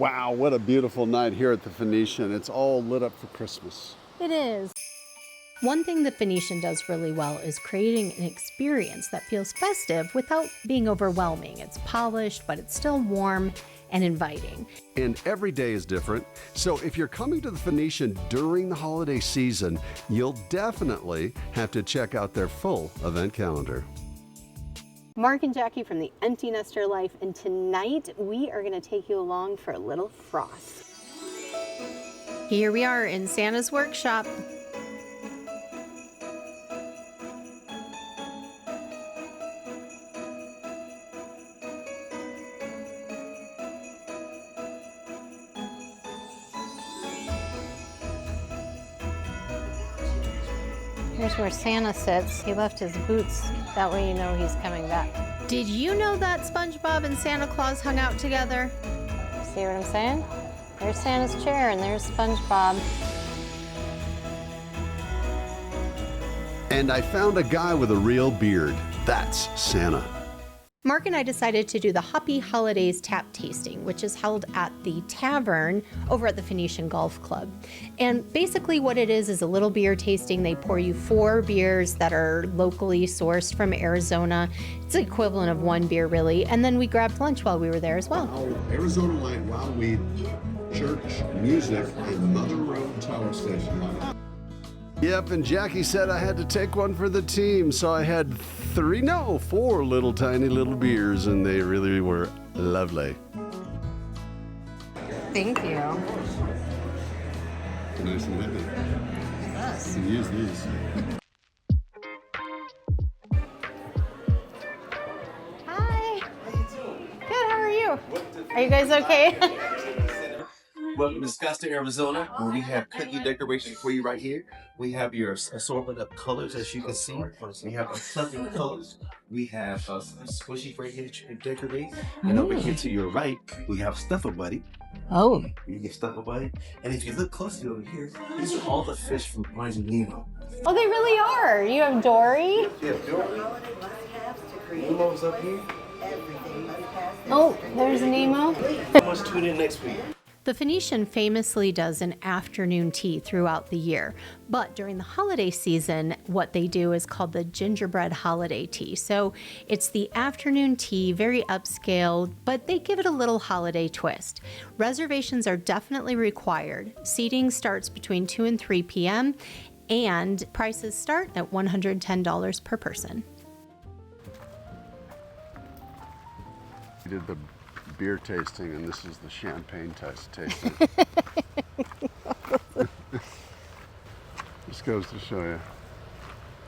Wow, what a beautiful night here at the Phoenician. It's all lit up for Christmas. It is. One thing the Phoenician does really well is creating an experience that feels festive without being overwhelming. It's polished, but it's still warm and inviting. And every day is different. So if you're coming to the Phoenician during the holiday season, you'll definitely have to check out their full event calendar. Mark and Jackie from the Empty Nester Life, and tonight we are going to take you along for a little frost. Here we are in Santa's workshop. Here's where Santa sits. He left his boots. That way you know he's coming back. Did you know that SpongeBob and Santa Claus hung out together? See what I'm saying? There's Santa's chair and there's SpongeBob. And I found a guy with a real beard. That's Santa. Mark and I decided to do the Happy Holidays tap tasting, which is held at the Tavern over at the Phoenician Golf Club. And basically what it is a little beer tasting. They pour you 4 beers that are locally sourced from Arizona. It's the equivalent of 1 beer, really. And then we grabbed lunch while we were there as well. Arizona Light, Wild Weed, Church, Music, and Mother Road Tower Station. Yep, and Jackie said I had to take one for the team, so I had 4 little tiny little beers, and they really were lovely. Thank you. Nice and heavy. Yes. You can use these. Hi. How you doing? Good, how are you? Are you guys okay? Welcome to Scottsdale, Arizona, where we have cookie decorations for you right here. We have your assortment of colors, as you can see. We have plenty of colors. We have squishy right here to decorate. And over here to your right, we have Stuffer Buddy. Oh. You get Stuffer Buddy. And if you look closely over here, these are all the fish from Finding Nemo. Oh, they really are. You have Dory. Yeah, Dory. Nemo's up here. Oh, there's Nemo. Let's tune in next week. The Phoenician famously does an afternoon tea throughout the year, but during the holiday season, what they do is called the gingerbread holiday tea. So it's the afternoon tea, very upscale, but they give it a little holiday twist. Reservations are definitely required. Seating starts between 2 and 3 p.m., and prices start at $110 per person. We did the beer tasting, and this is the champagne tasting. Just goes to show you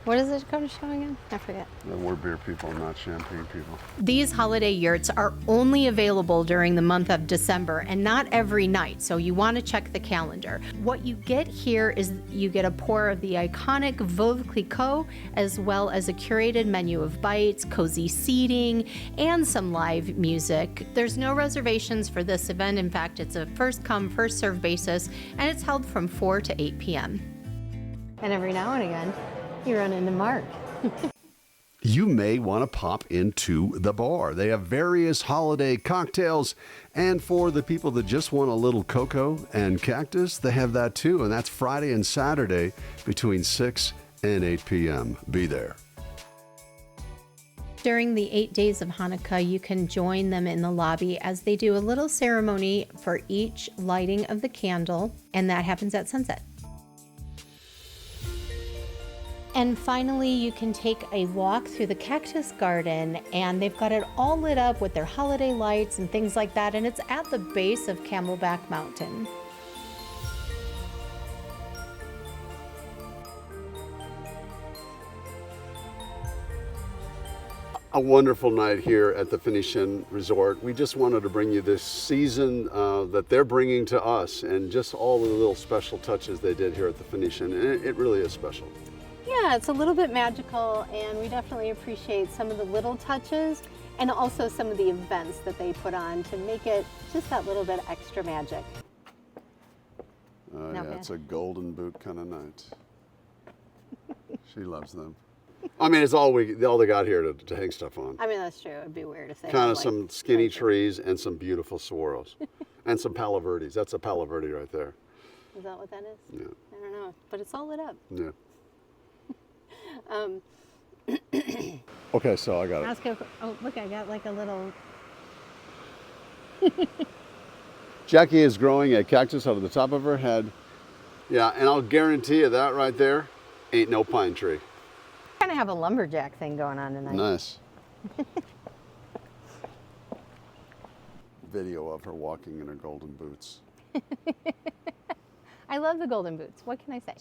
What is it going to show again? I forget. that we're beer people, not champagne people. These holiday yurts are only available during the month of December and not every night, so you want to check the calendar. What you get here is you get a pour of the iconic Veuve Clicquot, as well as a curated menu of bites, cozy seating, and some live music. There's no reservations for this event. In fact, it's a first come, first served basis, and it's held from 4 to 8 p.m. And every now and again, you run into Mark. You may want to pop into the bar. They have various holiday cocktails, and for the people that just want a little cocoa and cactus, they have that too, and that's Friday and Saturday between 6 and 8 p.m. Be there. During the 8 days of Hanukkah, you can join them in the lobby as they do a little ceremony for each lighting of the candle, and that happens at sunset. And finally, you can take a walk through the Cactus garden, and they've got it all lit up with their holiday lights and things like that, and it's at the base of Camelback Mountain. A wonderful night here at the Phoenician Resort. We just wanted to bring you this season that they're bringing to us, and just all the little special touches they did here at the Phoenician, and it really is special. Yeah, it's a little bit magical, and we definitely appreciate some of the little touches and also some of the events that they put on to make it just that little bit extra magic. Yeah, it's a golden boot kind of night. She loves them. I mean, it's all they got here to hang stuff on. I mean, that's true. It'd be weird if they Kind had, of like, some skinny like trees and some beautiful swirls. And some palo verdes. That's a palo verde right there. Is that what that is? Yeah. I don't know, but it's all lit up. Yeah. Okay, so I got it. Ask her, oh, look, I got like a little. Jackie is growing a cactus out of the top of her head. Yeah, and I'll guarantee you that right there ain't no pine tree. Kind of have a lumberjack thing going on tonight. Nice. Video of her walking in her golden boots. I love the golden boots. What can I say?